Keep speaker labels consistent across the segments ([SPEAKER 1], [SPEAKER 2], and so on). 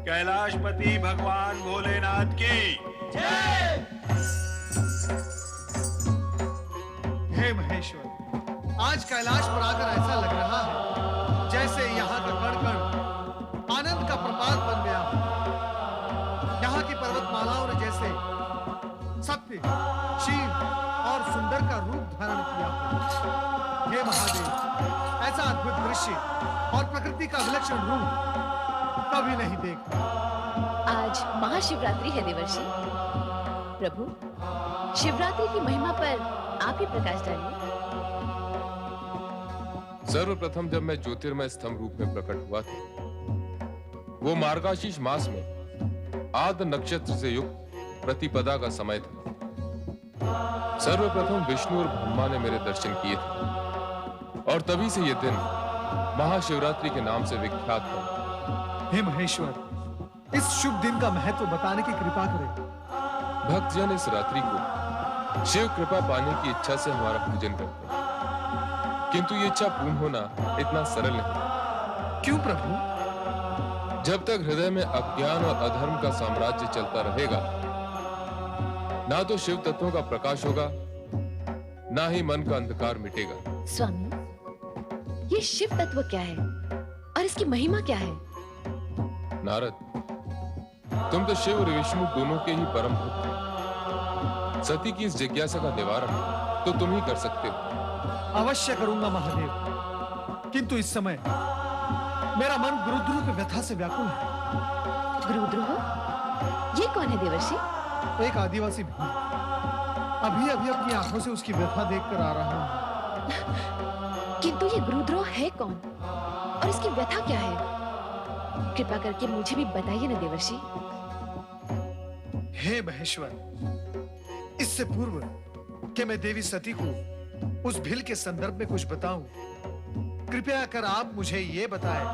[SPEAKER 1] कैलाशपति भगवान भोलेनाथ की जय।
[SPEAKER 2] हे महेश्वर, आज कैलाश पर आकर ऐसा लग रहा है जैसे यहाँ का कण कण आनंद का प्रपात बन गया हो। यहाँ की पर्वतमालाओं ने जैसे सत्य, शील और सुंदर बंदर का रूप धारण किया हो। हे महादेव, ऐसा अद्भुत दृश्य और प्रकृति का विलक्षण रूप कभी नहीं देखा।
[SPEAKER 3] आज महाशिवरात्रि है देवर्षि। प्रभु, शिवरात्रि की महिमा पर आप ही प्रकाश डालिए।
[SPEAKER 4] सर्वप्रथम जब मैं ज्योतिर्मय स्तंभ रूप में प्रकट हुआ था, वो मार्गशीर्ष मास में आद्र नक्षत्र से युक्त प्रतिपदा का समय था। सर्वप्रथम विष्णु और ब्रह्मा ने मेरे दर्शन किए थे और तभी से यह दिन महाशिवरात्रि के नाम से विख्यात है।
[SPEAKER 2] हे महेश्वर, इस शुभ दिन का महत्व बताने की कृपा करें।
[SPEAKER 4] भक्तजन इस रात्रि को शिव कृपा पाने की इच्छा से हमारा पूजन करते हैं, किंतु ये इच्छा पूर्ण होना इतना सरल नहीं।
[SPEAKER 2] क्यों प्रभु?
[SPEAKER 4] जब तक हृदय में अज्ञान और अधर्म का साम्राज्य चलता रहेगा, ना तो शिव तत्वों का प्रकाश होगा, ना ही मन का अंधकार मिटेगा।
[SPEAKER 3] स्वामी, ये शिव तत्व क्या है और इसकी महिमा क्या है?
[SPEAKER 4] नारद, तुम तो शिव और विष्णु दोनों के ही परम भक्त हो। सती की इस जिज्ञासा का निवारण तो तुम ही कर सकते हो।
[SPEAKER 2] अवश्य करूंगा महादेव, किंतु इस समय मेरा मन गुरुद्रोह की व्यथा से व्याकुल है।
[SPEAKER 3] गुरुद्रोह? ये कौन है देवर्षि?
[SPEAKER 2] एक आदिवासी भील। अभी अभी अपनी आंखों से उसकी व्यथा देखकर आ रहा हूं।
[SPEAKER 3] किंतु ये गुरुद्रोह है कौन और इसकी व्यथा क्या है? कृपा करके मुझे भी बताइए ना देवर्षि।
[SPEAKER 2] हे महेश्वर, इससे पूर्व कि मैं देवी सती को उस भील के संदर्भ में कुछ बताऊं, कृपया कर आप मुझे ये बताएं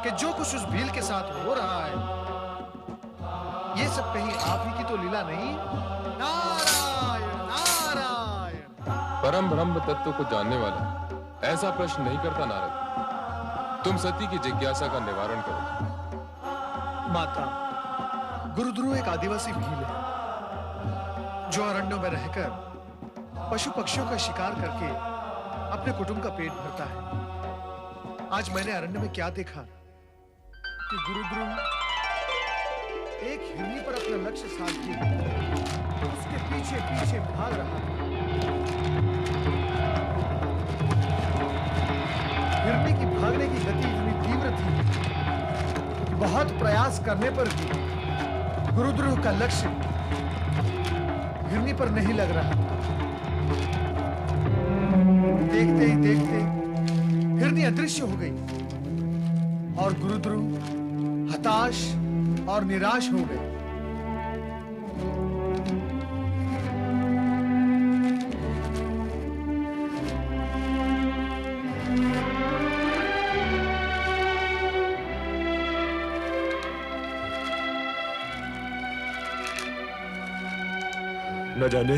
[SPEAKER 2] कि जो कुछ उस भील के साथ हो रहा है, ये सब कहीं आप ही की तो लीला नहीं? नारायण नारायण।
[SPEAKER 4] परम ब्रह्म तत्व को जानने वाला ऐसा प्रश्न नहीं करता नारद। तुम सती की जिज्ञासा का निवारण करो।
[SPEAKER 2] माता, गुरुद्रोह एक आदिवासी भील है जो अरण्यों में रहकर पशु पक्षियों का शिकार करके अपने कुटुंब का पेट भरता है। आज मैंने अरण्य में क्या देखा कि गुरुद्रोह एक हिरनी पर अपना लक्ष्य साध उसके पीछे पीछे भाग रहा था। हिरनी की भागने की गति इतनी तीव्र थी कि बहुत प्रयास करने पर भी गुरुद्रोह का लक्ष्य हिरनी पर नहीं लग रहा। देखते ही देखते हिरनी अदृश्य हो गई और गुरुद्रोह हताश और निराश हो गए।
[SPEAKER 5] न जाने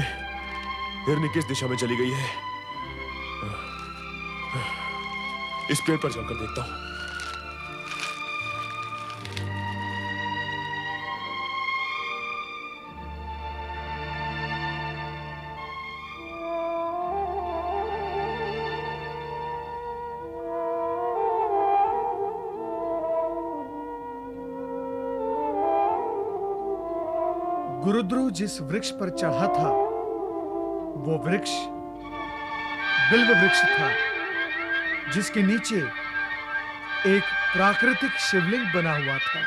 [SPEAKER 5] हिरनी किस दिशा में चली गई है। इस पेड़ पर चलकर देखता हूं।
[SPEAKER 2] गुरुद्रोह जिस वृक्ष पर चढ़ा था, वो वृक्ष बिल्व वृक्ष था, जिसके नीचे एक प्राकृतिक शिवलिंग बना हुआ था।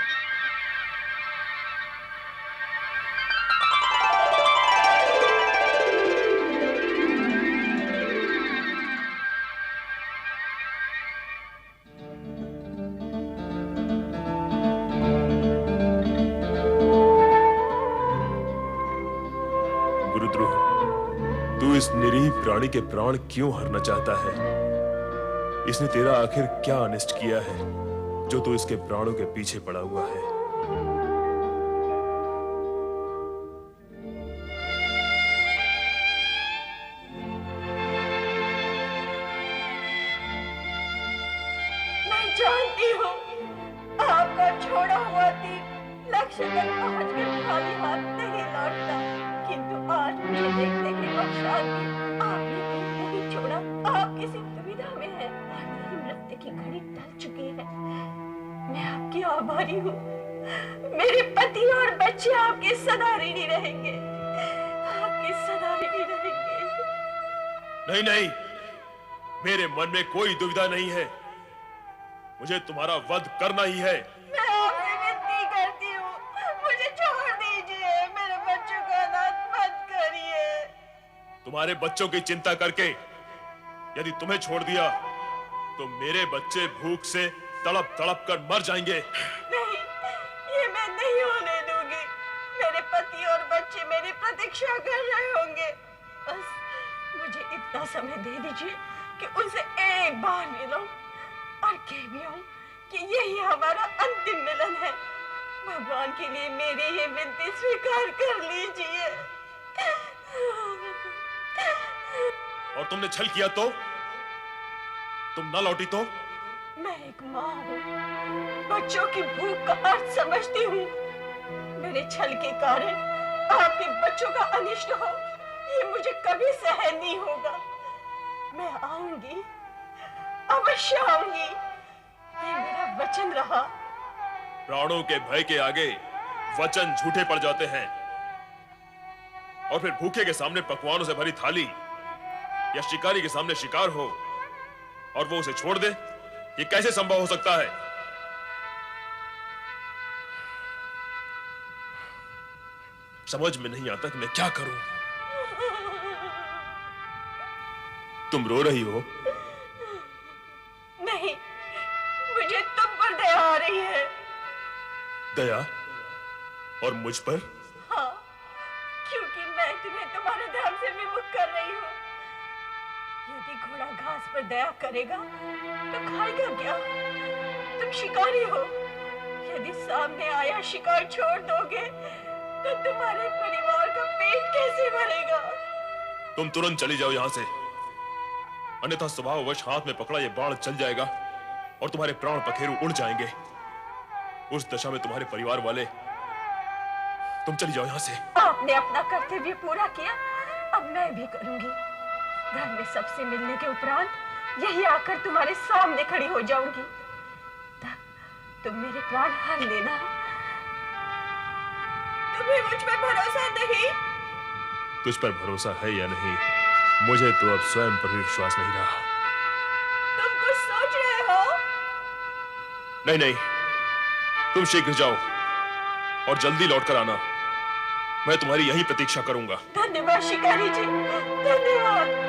[SPEAKER 5] तू इस निरीह प्राणी के प्राण क्यों हरना चाहता है? इसने तेरा आखिर क्या अनिष्ट किया है जो तू इसके प्राणों के पीछे पड़ा हुआ है?
[SPEAKER 6] मैं जानती हूँ आपका छोड़ा हुआ तीर लक्ष्य तक पहुंचकर खाली हाथ नहीं लौटता, किंतु आज मुझे देखने के पश्चात भी आपने तीर नहीं छोड़ा। आप किसी दुविधा में हैं। मेरी मृत्यु की घड़ी टल चुकी है। मैं आपकी आभारी हूँ। मेरे पति और बच्चे आपके सदा ऋणी रहेंगे, आपके सदा ऋणी रहेंगे।
[SPEAKER 5] नहीं नहीं, मेरे मन में कोई दुविधा नहीं है। मुझे तुम्हारा वध करना ही है।
[SPEAKER 6] मैं आपसे विनती करती हूँ, मुझे छोड़ दीजिए, मेरे बच्चों का अनाथ मत करिए।
[SPEAKER 5] तुम्हारे बच्चों की चिंता करके यदि तुम्हें छोड़ दिया तो मेरे बच्चे भूख से तड़प तड़प कर मर जाएंगे।
[SPEAKER 6] नहीं, ये मैं नहीं होने दूंगी। मेरे पति और बच्चे मेरी प्रतीक्षा कर रहे होंगे। बस मुझे इतना समय दे दीजिए कि उनसे एक बार मिलूं और कह भी आऊं कि यही हमारा अंतिम मिलन है। भगवान के लिए मेरी ये विनती स्वीकार कर लीजिए।
[SPEAKER 5] और तुमने छल किया तो? तुम ना लौटी तो?
[SPEAKER 6] मैं एक माँ हूँ, बच्चों की भूख का अर्थ समझती हूँ। मेरे छल के कारण आपके बच्चों का अनिष्ट हो, ये मुझे कभी सहन नहीं होगा। मैं आऊंगी, अवश्य आऊंगी, ये मेरा वचन रहा।
[SPEAKER 5] प्राणों के भय के आगे वचन झूठे पड़ जाते हैं। और फिर भूखे के सामने पकवानों से भरी थाली या शिकारी के सामने शिकार हो और वो उसे छोड़ दे, ये कैसे संभव हो सकता है? समझ में नहीं आता कि मैं क्या करूं। तुम रो रही हो?
[SPEAKER 6] नहीं, मुझे तुम पर दया आ रही है।
[SPEAKER 5] दया? और मुझ पर?
[SPEAKER 6] हाँ, क्योंकि मैं तुम्हें तुम्हारे धर्म से विमुख कर रही हूँ। यदि घोड़ा घास पर दया करेगा तो खाएगा क्या? तुम शिकारी हो, यदि सामने आया शिकार छोड़ दोगे तो तुम्हारे परिवार का पेट कैसे भरेगा?
[SPEAKER 5] तुम तुरंत चली जाओ यहां से, अन्यथा स्वभाववश हाथ में पकड़ा ये बाण चल जाएगा और तुम्हारे प्राण पखेरु उड़ जाएंगे। उस दशा में तुम्हारे परिवार वाले, तुम चली जाओ यहां से।
[SPEAKER 6] आपने अपना कर्तव्य पूरा किया, अब मैं भी करूंगी। घर में सबसे मिलने के उपरांत यही आकर तुम्हारे सामने खड़ी हो जाऊंगी। तब तुम मेरे प्राण हर लेना। तुम्हें मुझ पर भरोसा नहीं?
[SPEAKER 5] तुझ पर भरोसा है या नहीं, मुझे तो अब स्वयं पर भी विश्वास नहीं रहा।
[SPEAKER 6] तुम कुछ सोच रहे हो?
[SPEAKER 5] नहीं नहीं, तुम शीघ्र जाओ और जल्दी लौट कर आना। मैं तुम्हारी यहीं प्रतीक्षा करूंगा।
[SPEAKER 6] धन्यवाद शिकारी जी, धन्यवाद।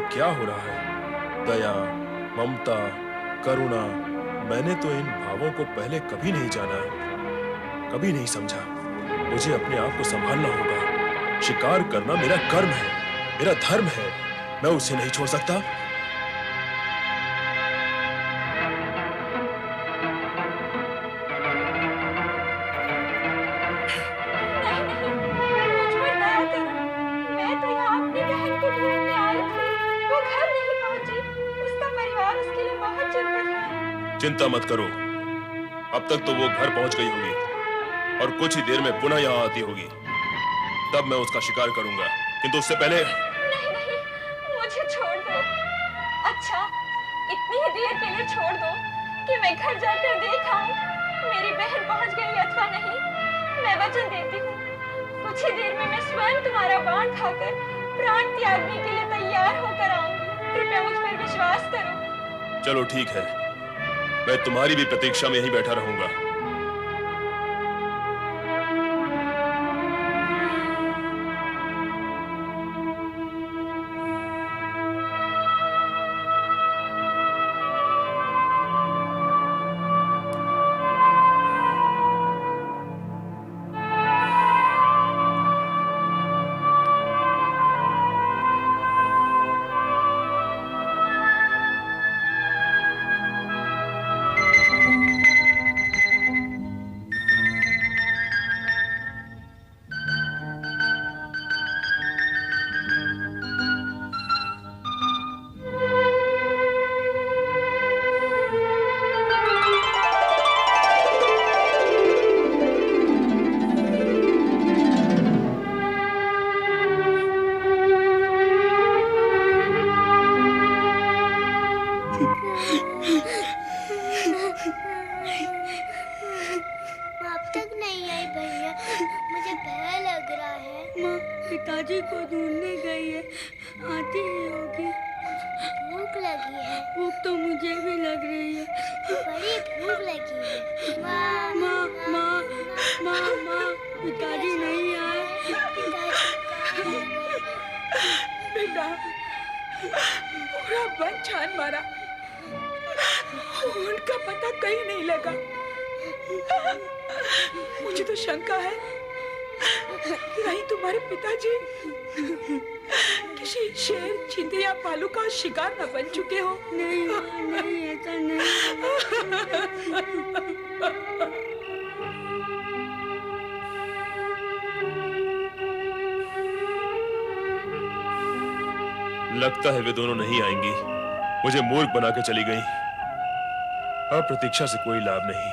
[SPEAKER 5] क्या हो रहा है? दया, ममता, करुणा, मैंने तो इन भावों को पहले कभी नहीं जाना, कभी नहीं समझा। मुझे अपने आप को संभालना होगा। शिकार करना मेरा कर्म है, मेरा धर्म है। मैं उसे नहीं छोड़ सकता। चिंता मत करो, अब तक तो वो घर पहुंच गई होगी और कुछ ही देर में पुनः यहाँ आती होगी। तब मैं उसका शिकार करूंगा, किंतु उससे पहले।
[SPEAKER 6] नहीं नहीं, मुझे छोड़ दो। अच्छा, इतनी ही देर के लिए छोड़ दो कि मैं घर जाकर देख आऊं मेरी बहन पहुंच गई अथवा नहीं। मैं वचन देती हूँ, कुछ ही देर में मैं स्वयं तुम्हारा बाण खाकर प्राण त्यागने के लिए तैयार होकर आऊंगी। कृपया मुझ पर विश्वास करो।
[SPEAKER 5] चलो ठीक है, मैं तुम्हारी भी प्रतीक्षा में यहीं बैठा रहूंगा।
[SPEAKER 7] आती ही होगी।
[SPEAKER 8] भूख लगी है।
[SPEAKER 7] भूख तो मुझे भी लग रही है।
[SPEAKER 8] बड़ी भूख लगी है। माँ
[SPEAKER 7] माँ माँ माँ माँ, पिताजी नहीं आए।
[SPEAKER 6] बेटा, पूरा वन छान मारा, उनका पता कहीं नहीं लगा। मुझे तो शंका है कि कहीं तुम्हारे पिताजी किसी शेर, चीते या भालू का शिकार न बन चुके हो।
[SPEAKER 7] नहीं माँ, नहीं, ऐसा नहीं।
[SPEAKER 5] लगता है वे दोनों नहीं आएंगी। मुझे मूर्ख बना के चली गई। अब प्रतीक्षा से कोई लाभ नहीं।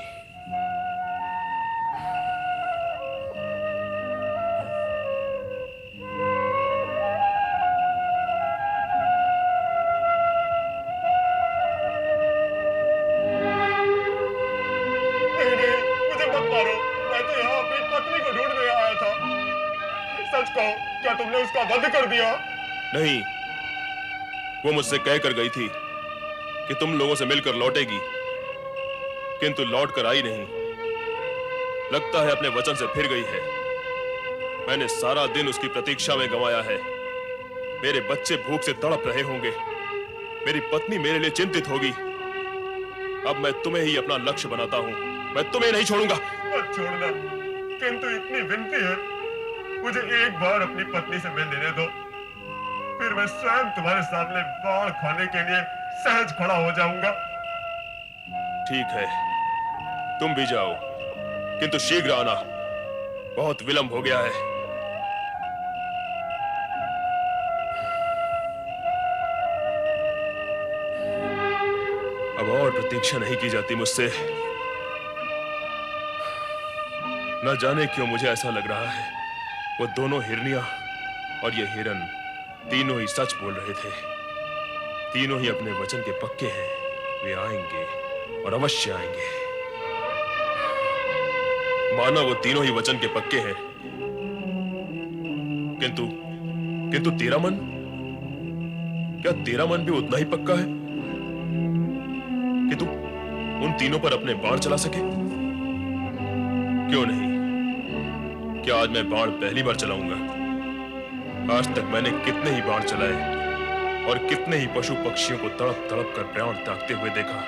[SPEAKER 9] मुझे मत मारो, मैं तो यहाँ अपनी पत्नी को ढूंढने आया था। सच कहो, क्या तुमने उसका वध कर दिया?
[SPEAKER 5] नहीं, वो मुझसे कह कर गई थी कि तुम लोगों से मिलकर लौटेगी, किंतु लौट कर आई नहीं। लगता है अपने वचन से फिर गई है। मैंने सारा दिन उसकी प्रतीक्षा में गंवाया है। मेरे बच्चे भूख से तड़प रहे होंगे, मेरी पत्नी मेरे लिए चिंतित होगी। अब मैं तुम्हें ही अपना लक्ष्य बनाता हूं। मैं तुम्हें नहीं छोड़ूंगा।
[SPEAKER 9] मत छोड़ना, किंतु इतनी विनती है, मुझे एक बार अपनी पत्नी से मिल लेने दो, फिर मैं स्वयं तुम्हारे सामने बाण खाने के लिए सहज खड़ा हो जाऊंगा।
[SPEAKER 5] ठीक है, तुम भी जाओ, किंतु शीघ्र आना, बहुत विलंब हो गया है। अब और प्रतीक्षा नहीं की जाती मुझसे। न जाने क्यों मुझे ऐसा लग रहा है वो दोनों हिरनियां और ये हिरन तीनों ही सच बोल रहे थे। तीनों ही अपने वचन के पक्के हैं। वे आएंगे और अवश्य आएंगे। माना वो तीनों ही वचन के पक्के हैं, किंतु तेरा मन, क्या तेरा मन भी उतना ही पक्का है कि तू उन तीनों पर अपने बाण चला सके? क्यों नहीं? क्या आज मैं बाण पहली बार चलाऊंगा? आज तक मैंने कितने ही बाण चलाए और कितने ही पशु पक्षियों को तड़प तड़प कर प्राण त्यागते हुए देखा।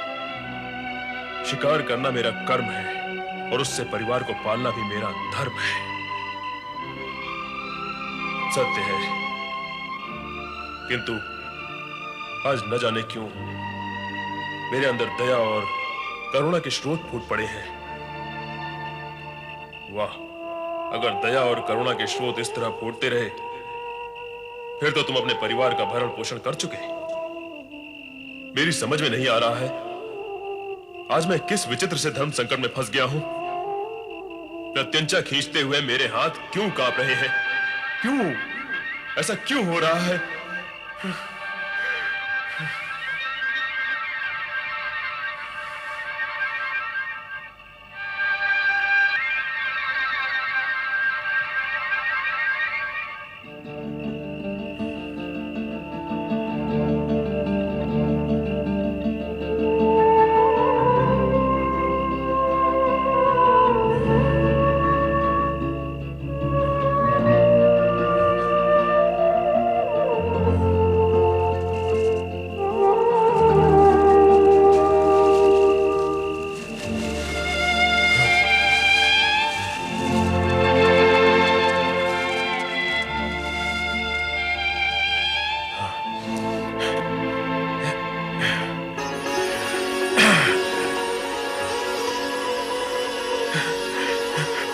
[SPEAKER 5] शिकार करना मेरा कर्म है और उससे परिवार को पालना भी मेरा धर्म है। सत्य है, किंतु आज न जाने क्यों मेरे अंदर दया और करुणा के स्रोत फूट पड़े हैं। वाह, अगर दया और करुणा के स्रोत इस तरह फूटते रहे, फिर तो तुम अपने परिवार का भरण पोषण कर चुके। मेरी समझ में नहीं आ रहा है आज मैं किस विचित्र से धर्म संकट में फंस गया हूं। प्रत्यंचा खींचते हुए मेरे हाथ क्यों कांप रहे हैं? क्यों ऐसा क्यों हो रहा है?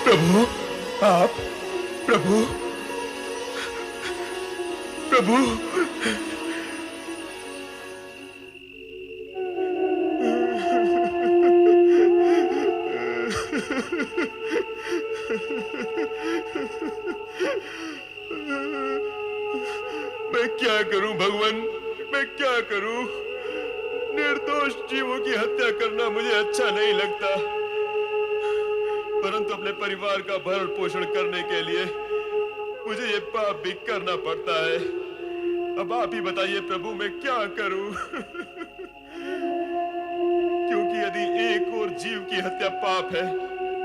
[SPEAKER 5] प्रभु, आप प्रभु, प्रभु, मैं क्या करूं भगवान, मैं क्या करूं? निर्दोष जीवों की हत्या करना मुझे अच्छा नहीं लगता, परंतु अपने परिवार का भरण पोषण करने के लिए मुझे ये पाप भी करना पड़ता है।
[SPEAKER 9] अब आप ही बताइए प्रभु मैं क्या करूं? क्योंकि यदि एक और जीव की हत्या पाप है,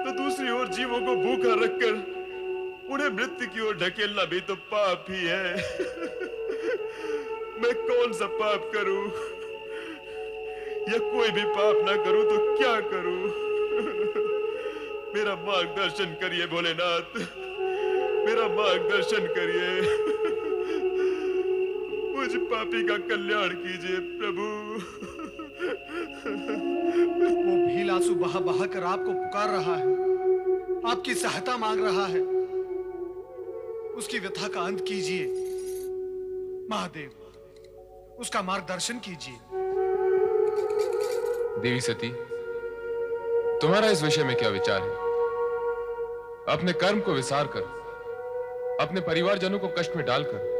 [SPEAKER 9] तो दूसरी ओर जीवों को भूखा रखकर उन्हें मृत्यु की ओर ढकेलना भी तो पाप ही है। मैं कौन सा पाप करूं? या कोई भी पाप ना करूं तो क्या करूं? मेरा मार्गदर्शन करिए भोलेनाथ, मेरा मार्गदर्शन करिए। मुझ पापी का कल्याण कीजिए प्रभु।
[SPEAKER 2] वो भील आंसू बहा बहा कर आपको पुकार रहा है, आपकी सहायता मांग रहा है। उसकी व्यथा का अंत कीजिए महादेव, उसका मार्गदर्शन कीजिए।
[SPEAKER 4] देवी सती, तुम्हारा इस विषय में क्या विचार है? अपने कर्म को विसार कर, अपने परिवारजनों को कष्ट में डालकर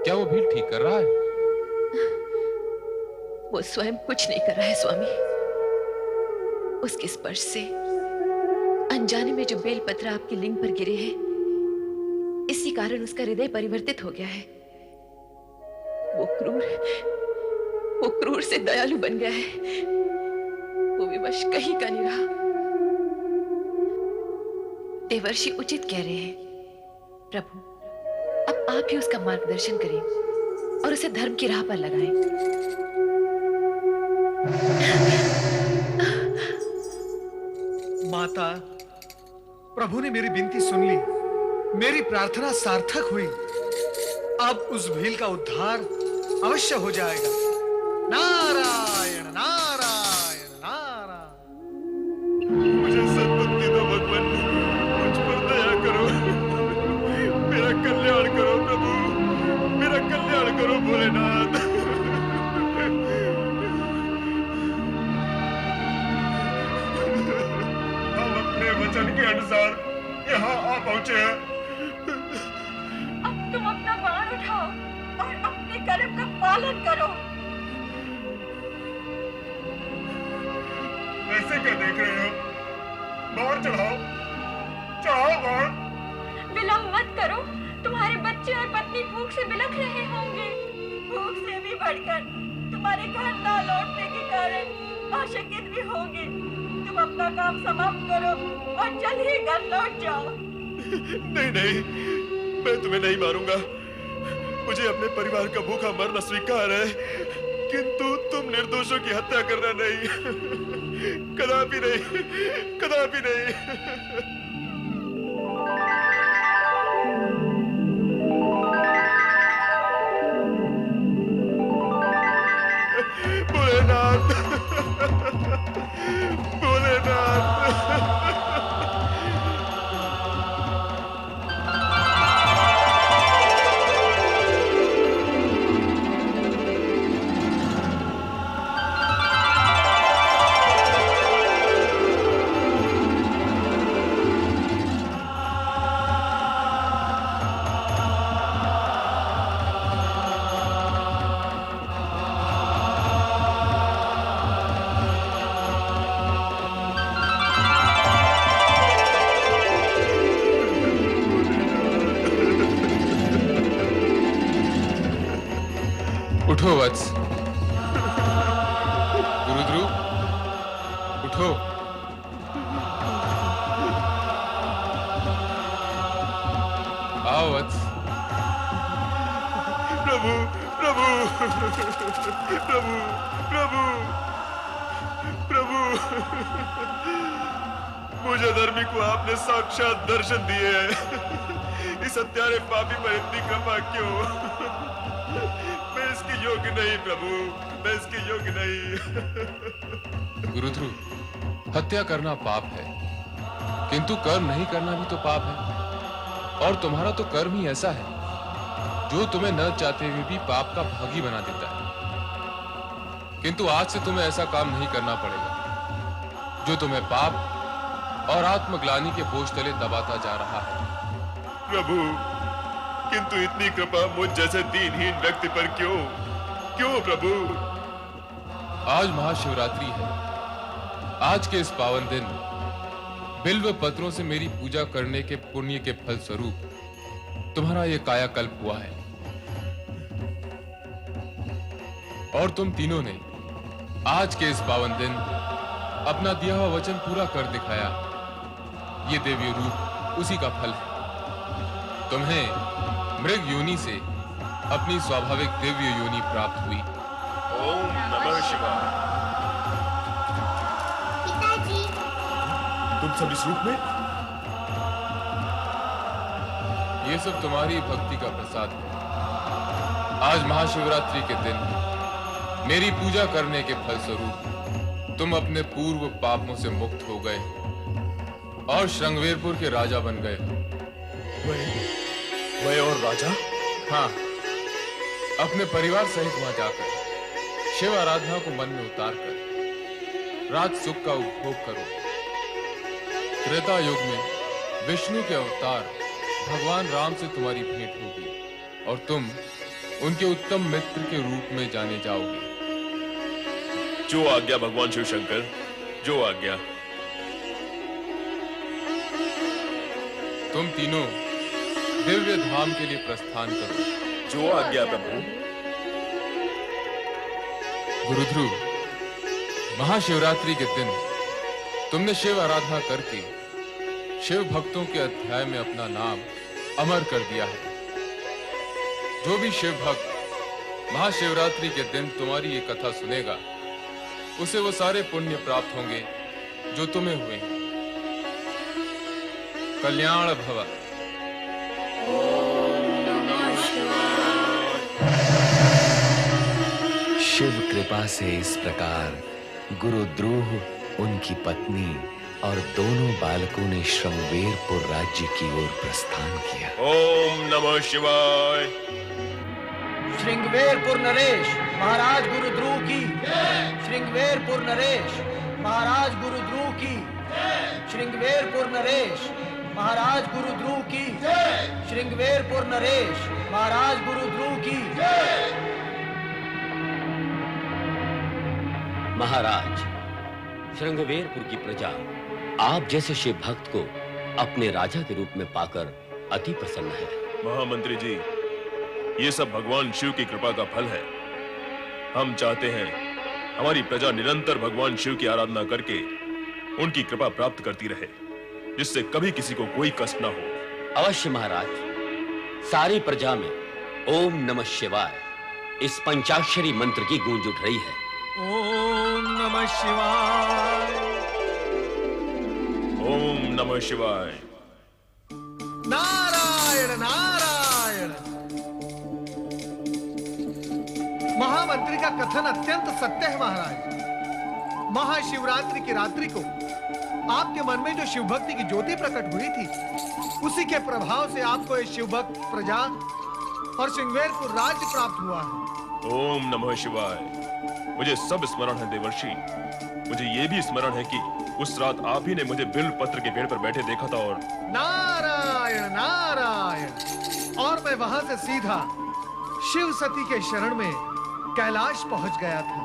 [SPEAKER 4] क्या वो भील ठीक कर रहा है?
[SPEAKER 3] वो स्वयं कुछ नहीं कर रहा है स्वामी। उसके स्पर्श से अनजाने में जो बेलपत्र आपके लिंग पर गिरे हैं, इसी कारण उसका हृदय परिवर्तित हो गया है। वो क्रूर से दयालु बन गया है। वो विवश कहीं का नहीं रहा। देवर्षि उचित कह रहे हैं प्रभु, अब आप ही उसका मार्गदर्शन करें और उसे धर्म की राह पर लगाएं।
[SPEAKER 2] माता, प्रभु ने मेरी विनती सुन ली, मेरी प्रार्थना सार्थक हुई। अब उस भील का उद्धार अवश्य हो जाएगा। नारायण नारायण नारायण।
[SPEAKER 9] मुझे सद्बुद्धि दो भगवान, मुझ पर दया करो, मेरा कल्याण करो प्रभु, मेरा कल्याण करो भोलेनाथ। हम अपने वचन के अनुसार यहाँ आ पहुंचे हैं।
[SPEAKER 6] अब तुम अपना बाण उठाओ और अपने कर्म का पालन करो।
[SPEAKER 9] ऐसे क्या देख रहे हो? बाण चढ़ाओ, चढ़ाओ बाण।
[SPEAKER 6] विलंब मत करो, तुम्हारे बच्चे और पत्नी भूख से बिलख रहे होंगे। भूख से भी बढ़कर तुम्हारे घर ना लौटने के कारण आशंकित भी होंगे। तुम अपना काम समाप्त करो और जल्द ही घर लौट जाओ।
[SPEAKER 9] नहीं नहीं, मैं तुम्हें नहीं मारूंगा। मुझे अपने परिवार का भूखा मरना स्वीकार है, किंतु तुम निर्दोषों की हत्या करना नहीं। कदापि नहीं, कदापि नहीं। भोलेनाथ, भोलेनाथ।
[SPEAKER 4] उठो वत्स। गुरुद्रुव, उठो। आओ वत्स।
[SPEAKER 9] प्रभु प्रभु प्रभु प्रभु प्रभु, मुझे धर्मी को आपने साक्षात दर्शन दिए हैं। इस हत्यारे पापी पर इतनी कृपा क्यों? मैं इसके योग्य नहीं प्रभु, मैं इसके योग्य नहीं।
[SPEAKER 4] गुरुध्रुव, हत्या करना पाप है, किंतु कर्म नहीं करना भी तो पाप है। और तुम्हारा तो कर्म ही ऐसा है जो तुम्हें न चाहते हुए भी पाप का भागी बना देता है। किंतु आज से तुम्हें ऐसा काम नहीं करना पड़ेगा जो तुम्हें पाप और आत्मग्लानि के बोझ तले दबाता जा रहा है।
[SPEAKER 9] प्रभु, किंतु इतनी कृपा मुझ जैसे दीनहीन व्यक्ति पर क्यों? क्यों प्रभु?
[SPEAKER 4] आज महाशिवरात्रि है। आज के इस पावन दिन बिल्व पत्रों से मेरी पूजा करने के पुण्य के फल स्वरूप तुम्हारा यह कायाकल्प हुआ है। और तुम तीनों ने आज के इस पावन दिन अपना दिया हुआ वचन पूरा कर दिखाया। ये देवी रूप उसी का फल है। तुम्हें मृग योनि से अपनी स्वाभाविक दिव्य योनि प्राप्त हुई।
[SPEAKER 5] ओम नमः शिवाय।
[SPEAKER 8] पिताजी,
[SPEAKER 5] तुम सब इस रूप में?
[SPEAKER 4] ये सब तुम्हारी भक्ति का प्रसाद है। आज महाशिवरात्रि के दिन मेरी पूजा करने के फलस्वरूप तुम अपने पूर्व पापों से मुक्त हो गए और श्रृंगवेरपुर के राजा बन गए।
[SPEAKER 5] मैं और राजा?
[SPEAKER 4] हाँ, अपने परिवार सहित वहां जाकर शिव आराधना को मन में उतारकर राज सुख का उपभोग करो। त्रेता युग में विष्णु के अवतार भगवान राम से तुम्हारी भेंट होगी और तुम उनके उत्तम मित्र के रूप में जाने जाओगे।
[SPEAKER 5] जो आज्ञा भगवान शिव शंकर, जो आज्ञा।
[SPEAKER 4] तुम तीनों दिव्य धाम के लिए प्रस्थान करो।
[SPEAKER 5] जो आज्ञा प्रभु।
[SPEAKER 4] गुरुध्रुव, महाशिवरात्रि के दिन तुमने शिव आराधना करके शिव भक्तों के अध्याय में अपना नाम अमर कर दिया है। जो भी शिव भक्त महाशिवरात्रि के दिन तुम्हारी ये कथा सुनेगा, उसे वो सारे पुण्य प्राप्त होंगे जो तुम्हें हुए हैं। कल्याण भव।
[SPEAKER 10] शिव कृपा से इस प्रकार गुरुद्रोह, उनकी पत्नी और दोनों बालकों ने श्रृंगवेरपुर राज्य की ओर प्रस्थान किया।
[SPEAKER 5] ओम नमः शिवाय।
[SPEAKER 11] श्रृंगवेरपुर नरेश महाराज गुरुद्रोह की। श्रृंगवेरपुर नरेश महाराज गुरुद्रोह की। श्रृंगवेरपुर नरेश महाराज गुरुद्रोह की। श्रृंगवेरपुर नरेश महाराज गुरुद्रोह की।
[SPEAKER 12] महाराज, श्रृंगवेरपुर की प्रजा आप जैसे शिव भक्त को अपने राजा के रूप में पाकर अति प्रसन्न है।
[SPEAKER 5] महामंत्री जी, ये सब भगवान शिव की कृपा का फल है। हम चाहते हैं हमारी प्रजा निरंतर भगवान शिव की आराधना करके उनकी कृपा प्राप्त करती रहे, जिससे कभी किसी को कोई कष्ट ना हो।
[SPEAKER 12] अवश्य महाराज, सारी प्रजा में ओम नमः शिवाय इस पंचाक्षरी मंत्र की गूंज उठ रही है।
[SPEAKER 11] ओम नमः शिवाय।
[SPEAKER 5] ओम नमः शिवाय।
[SPEAKER 2] नारायण नारायण। महामंत्री का कथन अत्यंत सत्य है महाराज। महाशिवरात्रि की रात्रि को आपके मन में जो शिव भक्ति की ज्योति प्रकट हुई थी, उसी के प्रभाव से आपको ये शिव भक्त प्रजा और श्रृंगवेरपुर राज्य प्राप्त हुआ है।
[SPEAKER 5] ओम नमः शिवाय। मुझे सब स्मरण है देवर्षि। मुझे ये भी स्मरण है कि उस रात आप ही ने मुझे बिल्व पत्र के पेड़ पर बैठे देखा था और
[SPEAKER 2] नारायण नारायण। और मैं वहां से सीधा शिव सती के शरण में कैलाश पहुंच गया था।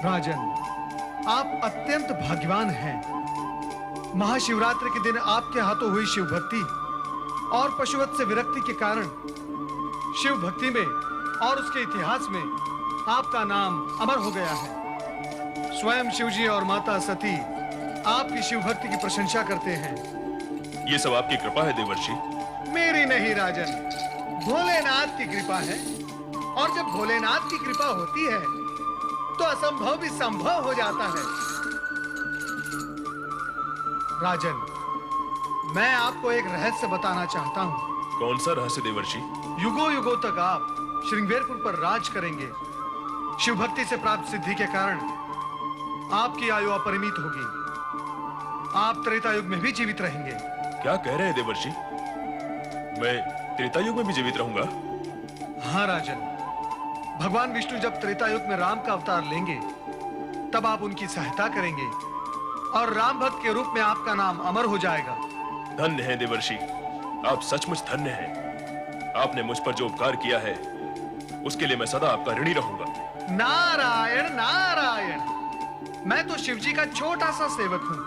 [SPEAKER 2] राजन, आप अत्यंत भाग्यवान हैं। महाशिवरात्रि के दिन आपके हाथों हुई शिव भक्ति और पशुवत से विरक्ति के कारण शिव भक्ति में और उसके इतिहास में आपका नाम अमर हो गया है। स्वयं शिवजी और माता सती आपकी शिव भक्ति की प्रशंसा करते हैं।
[SPEAKER 5] ये सब आपकी कृपा है देवर्षि।
[SPEAKER 2] मेरी नहीं राजन, भोलेनाथ की कृपा है। और जब भोलेनाथ की कृपा होती है तो असंभव भी संभव हो जाता है। राजन, मैं आपको एक रहस्य बताना चाहता हूँ।
[SPEAKER 5] कौन सा रहस्य देवर्षि?
[SPEAKER 2] युगों युगों तक आप श्रृंगवेरपुर पर राज करेंगे। शिव भक्ति से प्राप्त सिद्धि के कारण आपकी आयु अपरिमित होगी। आप त्रेता युग में भी जीवित रहेंगे।
[SPEAKER 5] क्या कह रहे हैं देवर्षि? मैं त्रेता युग में भी जीवित रहूंगा?
[SPEAKER 2] हाँ राजन, भगवान विष्णु जब त्रेता युग में राम का अवतार लेंगे, तब आप उनकी सहायता करेंगे और राम भक्त के रूप में आपका नाम अमर हो जाएगा।
[SPEAKER 5] धन्य है देवर्षि, आप सचमुच धन्य हैं। आपने मुझ पर जो उपकार किया है, उसके लिए मैं सदा आपका ऋणी रहूंगा।
[SPEAKER 2] नारायण नारायण। मैं तो शिवजी का छोटा सा सेवक हूँ।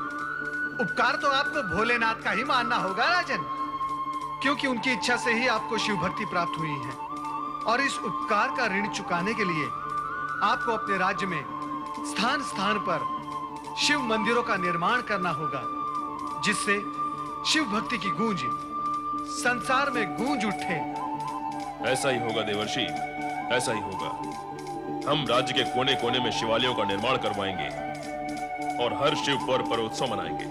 [SPEAKER 2] उपकार तो आपको भोलेनाथ का ही मानना होगा राजन, क्योंकि उनकी इच्छा से ही आपको शिव भक्ति प्राप्त हुई है। और इस उपकार का ऋण चुकाने के लिए आपको अपने राज्य में स्थान स्थान पर शिव मंदिरों का निर्माण करना होगा, जिससे शिव भक्ति की गूंज संसार में गूंज उठे।
[SPEAKER 5] ऐसा ही होगा देवर्षि, ऐसा ही होगा। हम राज्य के कोने कोने में शिवालयों का निर्माण करवाएंगे और हर शिव पर्व उत्सव मनाएंगे,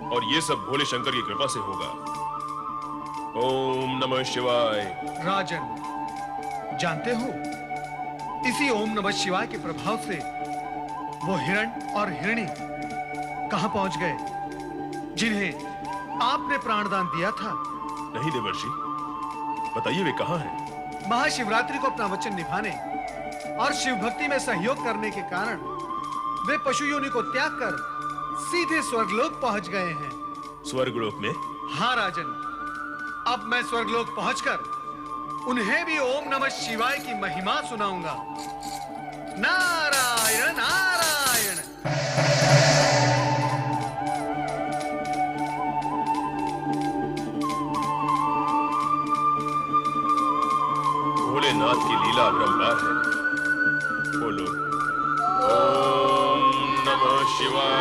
[SPEAKER 5] और ये सब भोले शंकर की कृपा से होगा। ओम नमः शिवाय।
[SPEAKER 2] राजन, जानते हो, इसी ओम नमः शिवाय के प्रभाव से वो हिरण और हिरणी कहां पहुंच गए जिन्हें आपने प्राणदान दिया था?
[SPEAKER 5] नहीं देवर्षि, बताइए वे कहां हैं?
[SPEAKER 2] महाशिवरात्रि को अपना वचन निभाने और शिव भक्ति में सहयोग करने के कारण वे पशु योनि को त्याग कर सीधे स्वर्गलोक पहुंच गए हैं।
[SPEAKER 5] स्वर्गलोक में?
[SPEAKER 2] हाँ राजन, अब मैं स्वर्गलोक पहुंचकर उन्हें भी ओम नमः शिवाय की महिमा सुनाऊंगा। नारायण नारायण।
[SPEAKER 5] भोलेनाथ की लीला अपरंपार है। बोलो ओम नमः शिवाय।